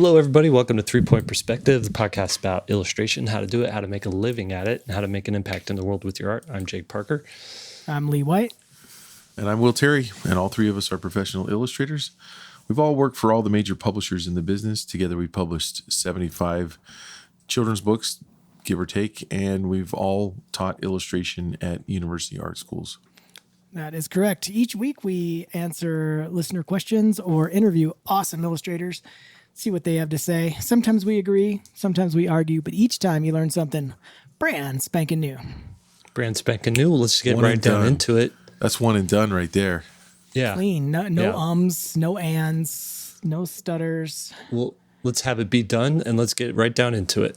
Hello, everybody. Welcome to 3 Point Perspective, the podcast about illustration, how to do it, how to make a living at it, and how to make an impact in the world with your art. I'm Jake Parker. I'm Lee White. And I'm Will Terry, and all three of us are professional illustrators. We've all worked for all the major publishers in the business. Together, we published 75 children's books, give or take, and we've all taught illustration at university art schools. That is correct. Each week, we answer listener questions or interview awesome illustrators, see what they have to say. Sometimes we agree, sometimes we argue, but each time you learn something brand spanking new. Brand spanking new. Let's get right down into it. That's one and done right there. Yeah. Clean. No ums, no ands, no stutters. Well, let's have it be done, and let's get right down into it.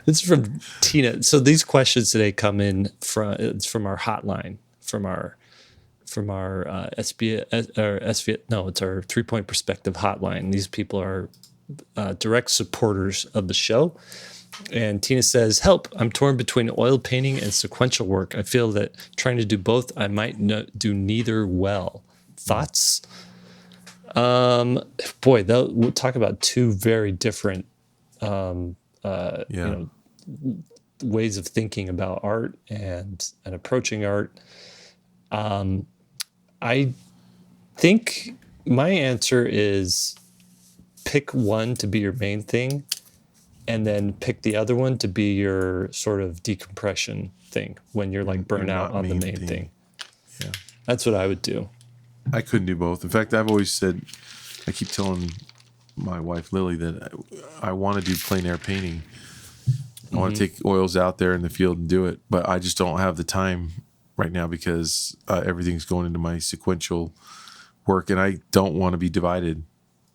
This is from Tina. So these questions today come in from our hotline, from our it's our 3 Point Perspective hotline. These people are direct supporters of the show. And Tina says, help, I'm torn between oil painting and sequential work. I feel that trying to do both, I might do neither well. Thoughts? We'll talk about two very different ways of thinking about art and approaching art. I think my answer is pick one to be your main thing and then pick the other one to be your sort of decompression thing when you're like burnt out on the main thing. Yeah. That's what I would do. I couldn't do both. In fact, I've always said, I keep telling my wife, Lily, that I want to do plein air painting. I want to take oils out there in the field and do it, but I just don't have the time right now because everything's going into my sequential work, and I don't want to be divided.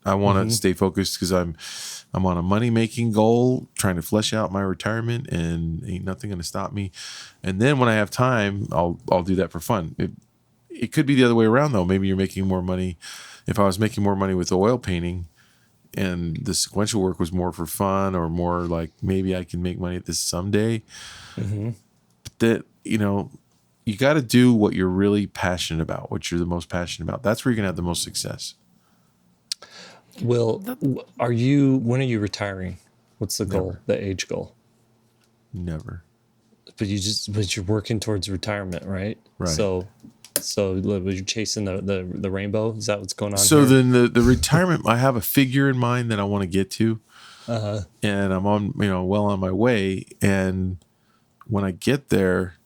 I want to stay focused because I'm on a money-making goal, trying to flesh out my retirement, and ain't nothing going to stop me. And then when I have time, I'll do that for fun. It could be the other way around, though. Maybe you're making more money. If I was making more money with oil painting and the sequential work was more for fun or more like maybe I can make money at this someday, that, you got to do what you're really passionate about, what you're the most passionate about. That's where you're going to have the most success. Will, when are you retiring? What's the goal, the age goal? Never. But you're working towards retirement, right? Right. So you're chasing the rainbow? Is that what's going on So here? then the retirement, I have a figure in mind that I want to get to, and I'm on, well on my way. And when I get there,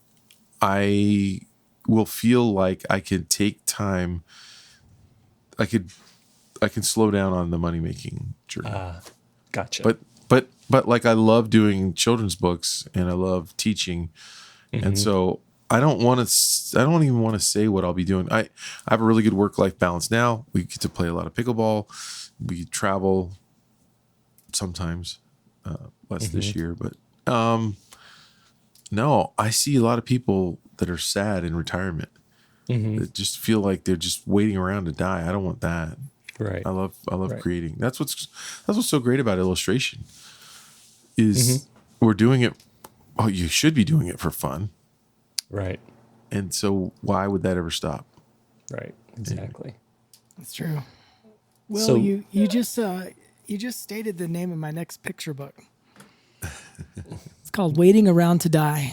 I will feel like I can take time. I can slow down on the money making journey. Gotcha. But like I love doing children's books and I love teaching, and so I don't even want to say what I'll be doing. I have a really good work-life balance now. We get to play a lot of pickleball. We travel sometimes, less this year, but no, I see a lot of people that are sad in retirement that just feel like they're just waiting around to die. I don't want that. Right. I love creating. That's what's so great about illustration is we're doing it. Oh, you should be doing it for fun. Right. And so why would that ever stop? Right. Exactly. That's true. Well, So- you just stated the name of my next picture book. It's called Waiting Around to Die.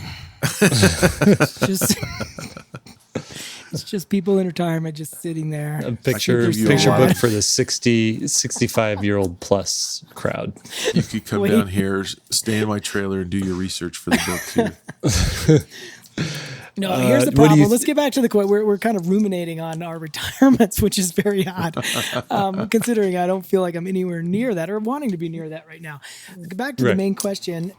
It's just people in retirement just sitting there. A picture book for the 65-year-old plus crowd. You could come down here, stay in my trailer, and do your research for the book too. No, here's the problem. Let's get back to the quote. We're kind of ruminating on our retirements, which is very odd, considering I don't feel like I'm anywhere near that or wanting to be near that right now. Back to the main question.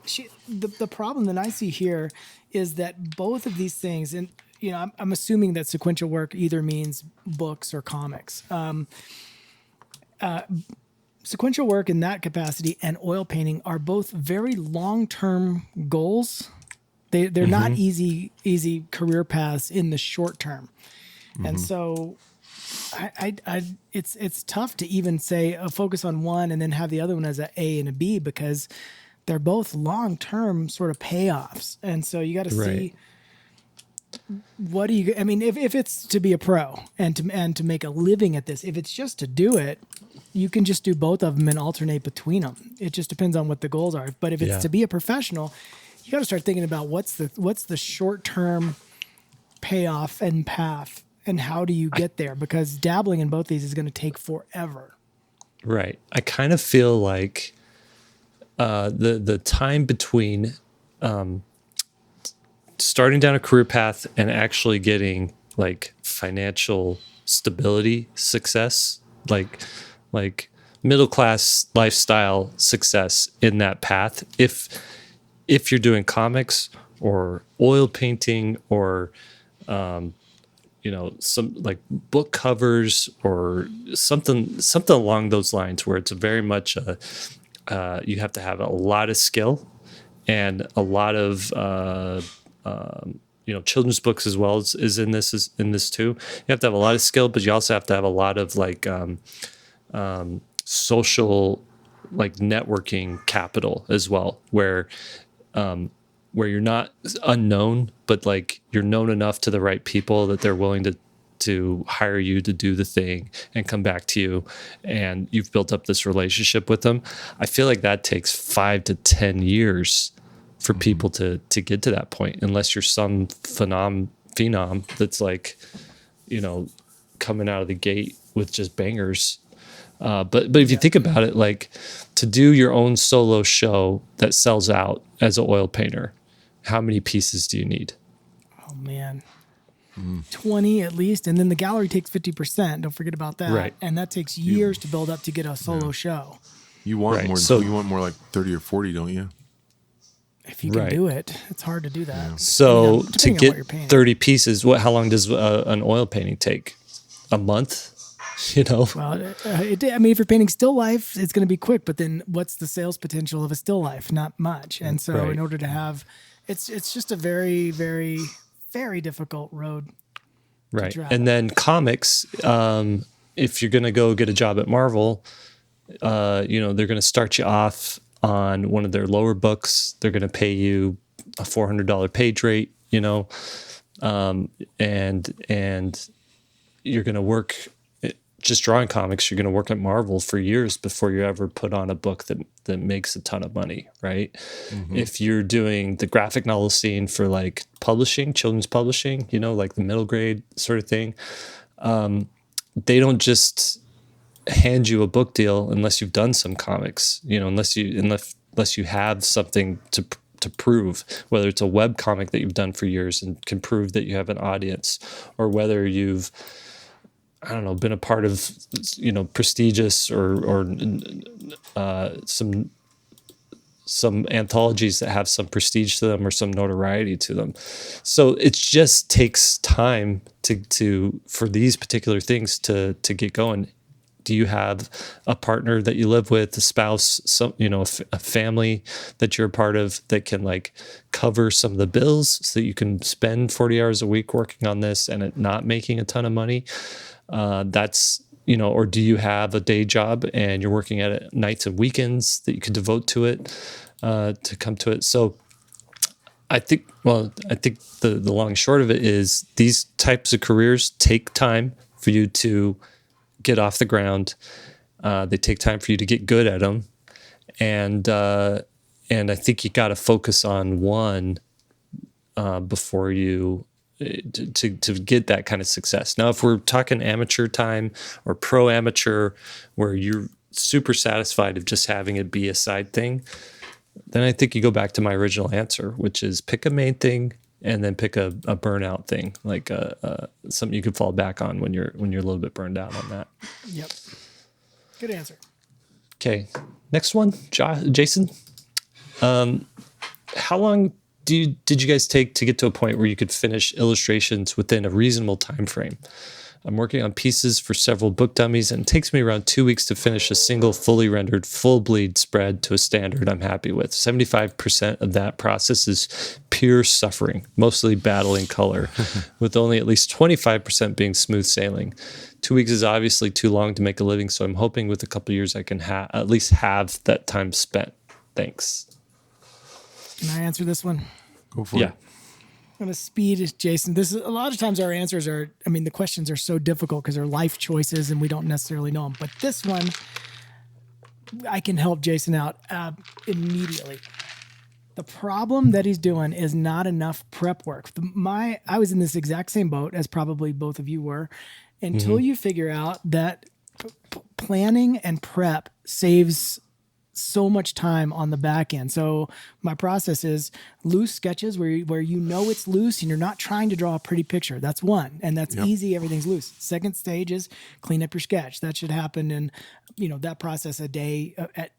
The problem that I see here is that both of these things, and I'm assuming that sequential work either means books or comics. Sequential work in that capacity and oil painting are both very long-term goals. They're not easy career paths in the short term. And so it's tough to even say focus on one and then have the other one as an A and a B because they're both long-term sort of payoffs. And so you got to see what do you? I mean, if it's to be a pro and to make a living at this, if it's just to do it, you can just do both of them and alternate between them. It just depends on what the goals are. But if it's to be a professional, you got to start thinking about what's the short term payoff and path, and how do you get there? Because dabbling in both these is going to take forever. Right. I kind of feel like the time between starting down a career path and actually getting like financial stability success, like middle class lifestyle success in that path, if you're doing comics or oil painting or some like book covers or something along those lines, where it's very much you have to have a lot of skill and a lot of children's books as well is in this too. You have to have a lot of skill, but you also have to have a lot of like social like networking capital as well, where you're not unknown, but like you're known enough to the right people that they're willing to hire you to do the thing and come back to you, and you've built up this relationship with them. I feel like that takes 5 to 10 years for people to get to that point, unless you're some phenom that's like, coming out of the gate with just bangers. But if you think about it, like to do your own solo show that sells out as an oil painter, how many pieces do you need? Oh man, 20 at least, and then the gallery takes 50%. Don't forget about that. Right. And that takes years to build up to get a solo show. You want more? You want more like 30 or 40, don't you? If you can do it, it's hard to do that. Yeah. So to get 30 pieces, how long does an oil painting take? A month? Well, if you're painting still life, it's going to be quick. But then, what's the sales potential of a still life? Not much. And so, in order to have, it's just a very, very, very difficult road. Right. To travel. And then comics, if you're going to go get a job at Marvel, they're going to start you off on one of their lower books. They're going to pay you a $400 page rate, and you're going to work just drawing comics. You're going to work at Marvel for years before you ever put on a book that makes a ton of money, right? Mm-hmm. If you're doing the graphic novel scene for like publishing, children's publishing, like the middle grade sort of thing, they don't just hand you a book deal unless you've done some comics, unless you have something to prove, whether it's a web comic that you've done for years and can prove that you have an audience, or whether you've, been a part of, prestigious or some anthologies that have some prestige to them or some notoriety to them. So it just takes time for these particular things to get going. Do you have a partner that you live with, a spouse, a family that you're a part of that can like cover some of the bills so that you can spend 40 hours a week working on this and it not making a ton of money? Or do you have a day job and you're working at it nights and weekends that you could devote to it, to come to it? So I think the long and short of it is these types of careers take time for you to get off the ground. They take time for you to get good at them. And I think you got to focus on one before you to get that kind of success. Now, if we're talking amateur time or pro amateur, where you're super satisfied of just having it be a side thing, then I think you go back to my original answer, which is pick a main thing and then pick a burnout thing, like something you can fall back on when you're a little bit burned out on that. Yep. Good answer. Okay, next one, Jason. How long did you guys take to get to a point where you could finish illustrations within a reasonable time frame? I'm working on pieces for several book dummies, and it takes me around 2 weeks to finish a single fully rendered full bleed spread to a standard I'm happy with. 75% of that process is pure suffering, mostly battling color, with only at least 25% being smooth sailing. 2 weeks is obviously too long to make a living, so I'm hoping with a couple of years I can at least have that time spent. Thanks. Can I answer this one? Go for it. I'm going to speed Jason. This is a lot of times our answers are, I mean, the questions are so difficult because they're life choices and we don't necessarily know them. But this one, I can help Jason out immediately. The problem that he's doing is not enough prep work. I was in this exact same boat as probably both of you were, until you figure out that planning and prep saves so much time on the back end. So my process is loose sketches where you know it's loose and you're not trying to draw a pretty picture. That's one, and that's easy. Everything's loose. Second stage is clean up your sketch. That should happen in, that process a day at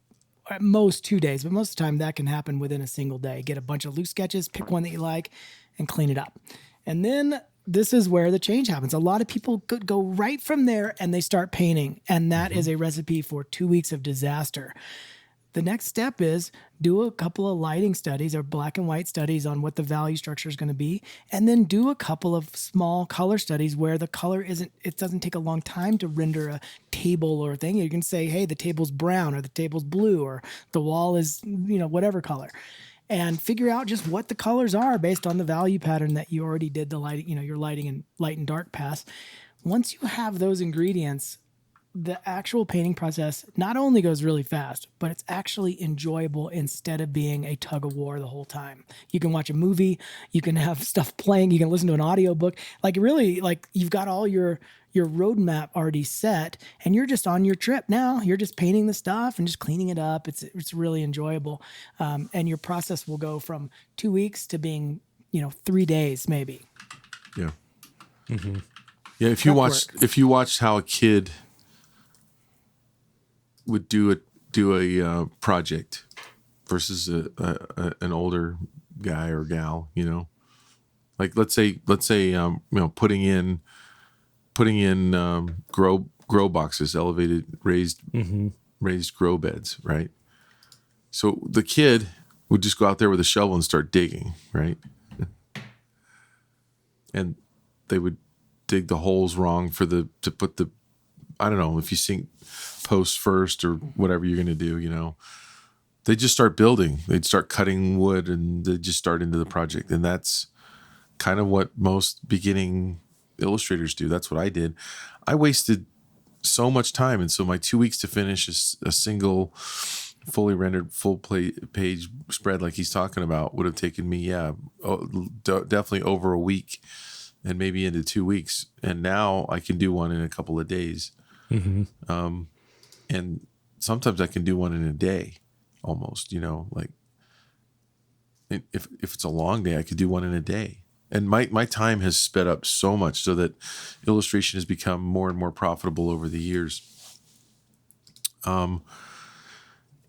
most 2 days, but most of the time that can happen within a single day. Get a bunch of loose sketches, pick one that you like, and clean it up. And then this is where the change happens. A lot of people could go right from there and they start painting, and that is a recipe for 2 weeks of disaster. The next step is do a couple of lighting studies or black and white studies on what the value structure is going to be, and then do a couple of small color studies where the color it doesn't take a long time to render a table or a thing. You can say, hey, the table's brown or the table's blue or the wall is, whatever color, and figure out just what the colors are based on the value pattern that you already did the lighting, your lighting and light and dark pass. Once you have those ingredients, the actual painting process not only goes really fast, but it's actually enjoyable instead of being a tug of war the whole time. You can watch a movie, you can have stuff playing, you can listen to an audiobook. You've got all your roadmap already set and you're just on your trip now. You're just painting the stuff and just cleaning it up. It's really enjoyable. And your process will go from 2 weeks to being, 3 days maybe. Yeah. Mm-hmm. Yeah. If you watch how a kid would do a project versus an older guy or gal, like let's say putting in grow boxes, elevated raised grow beds, right? So the kid would just go out there with a shovel and start digging, right? And they would dig the holes wrong to put the, I don't know if you sink posts first or whatever you're going to do, they just start building. They'd start cutting wood and they just start into the project. And that's kind of what most beginning illustrators do. That's what I did. I wasted so much time. And so my 2 weeks to finish a single fully rendered full page spread like he's talking about would have taken me, definitely over a week and maybe into 2 weeks. And now I can do one in a couple of days. And sometimes I can do one in a day almost, like if it's a long day, I could do one in a day. And my time has sped up so much so that illustration has become more and more profitable over the years. And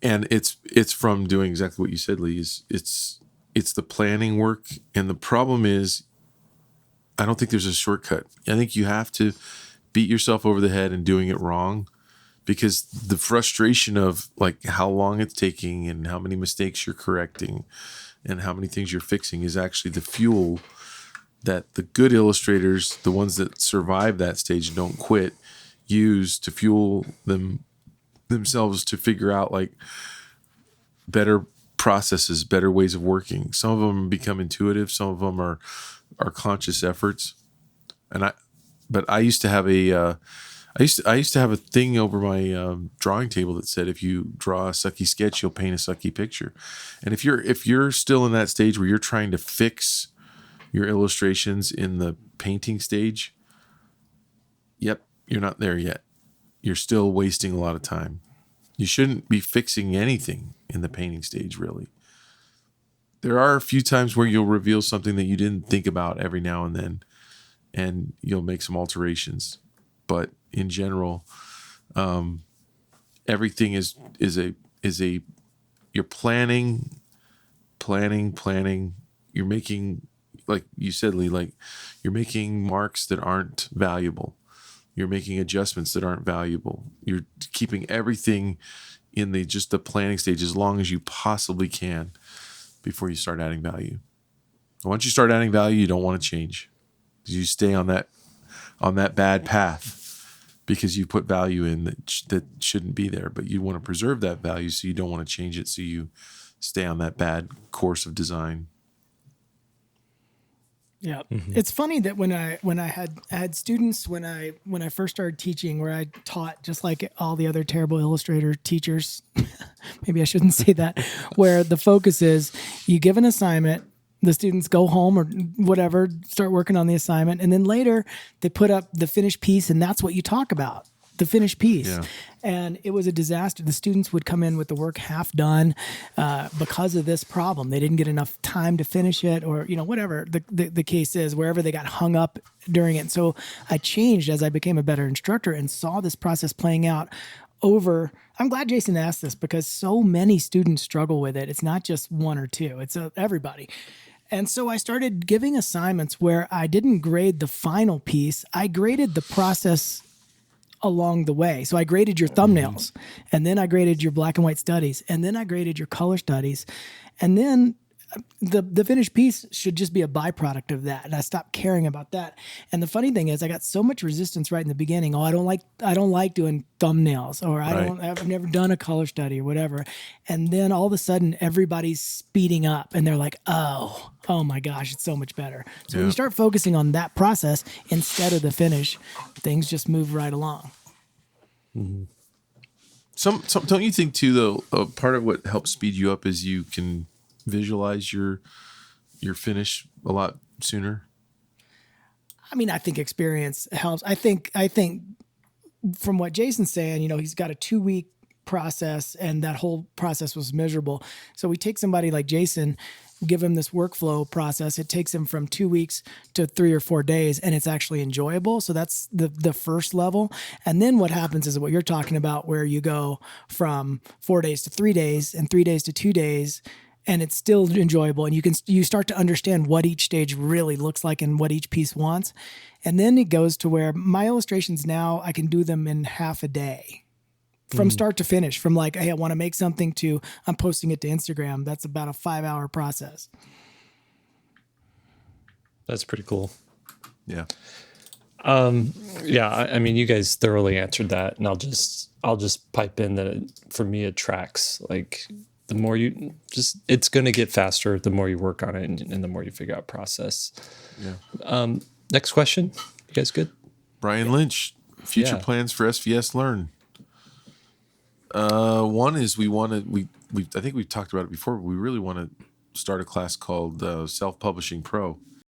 it's from doing exactly what you said, Lee. It's the planning work. And the problem is, I don't think there's a shortcut. I think you have to beat yourself over the head and doing it wrong, because the frustration of like how long it's taking and how many mistakes you're correcting and how many things you're fixing is actually the fuel that the good illustrators, the ones that survive that stage and don't quit, use to fuel themselves to figure out like better processes, better ways of working. Some of them become intuitive. Some of them are conscious efforts. But I used to have I used to have a thing over my drawing table that said, if you draw a sucky sketch, you'll paint a sucky picture. And if you're still in that stage where you're trying to fix your illustrations in the painting stage, you're not there yet. You're still wasting a lot of time. You shouldn't be fixing anything in the painting stage, really. There are a few times where you'll reveal something that you didn't think about every now and then, and you'll make some alterations. But in general, everything is you're planning. You're making, like you said, Lee, like you're making marks that aren't valuable. You're making adjustments that aren't valuable. You're keeping everything in the planning stage as long as you possibly can before you start adding value. Once you start adding value, you don't want to change. You stay on that bad path because you put value in that shouldn't be there, but you want to preserve that value, so you don't want to change it, so you stay on that bad course of design. Yeah. It's funny that when I had students when I first started teaching, where I taught just like all the other terrible Illustrator teachers, maybe I shouldn't say that, where the focus is you give an assignment, the students go home or whatever, start working on the assignment, and then later they put up the finished piece, and that's what you talk about, the finished piece. Yeah. And it was a disaster. The students would come in with the work half done because of this problem. They didn't get enough time to finish it, or whatever the case is, wherever they got hung up during it. So I changed as I became a better instructor and saw this process playing out over. I'm glad Jason asked this, because so many students struggle with it. It's not just one or two, it's everybody. And so I started giving assignments where I didn't grade the final piece. I graded the process along the way. So I graded your thumbnails, and then I graded your black and white studies, and then I graded your color studies. And then the finished piece should just be a byproduct of that. And I stopped caring about that. And the funny thing is, I got so much resistance right in the beginning. Oh, I don't like doing thumbnails, or I've never done a color study or whatever. And then all of a sudden everybody's speeding up and they're like, oh my gosh, it's so much better. So when you start focusing on that process instead of the finish, things just move right along. Mm-hmm. Some don't you think too, though, part of what helps speed you up is you can visualize your finish a lot sooner? I mean, I think experience helps. I think from what Jason's saying, he's got a 2-week process, and that whole process was miserable. So we take somebody like Jason, give him this workflow process. It takes him from 2 weeks to 3 or 4 days, and it's actually enjoyable. So that's the first level. And then what happens is what you're talking about, where you go from 4 days to 3 days and 3 days to 2 days, and it's still enjoyable. And you start to understand what each stage really looks like and what each piece wants. And then it goes to where my illustrations now, I can do them in half a day. From start to finish, from like, hey, I want to make something to I'm posting it to Instagram. That's about a 5-hour process. That's pretty cool. Yeah. I mean, you guys thoroughly answered that, and I'll just pipe in that for me it tracks. Like, the more it's going to get faster the more you work on it, and the more you figure out process. Yeah. Next question. You guys good? Brian Lynch, future plans for SVSLearn. One is I think we've talked about it before, but we really want to start a class called Self-Publishing Pro.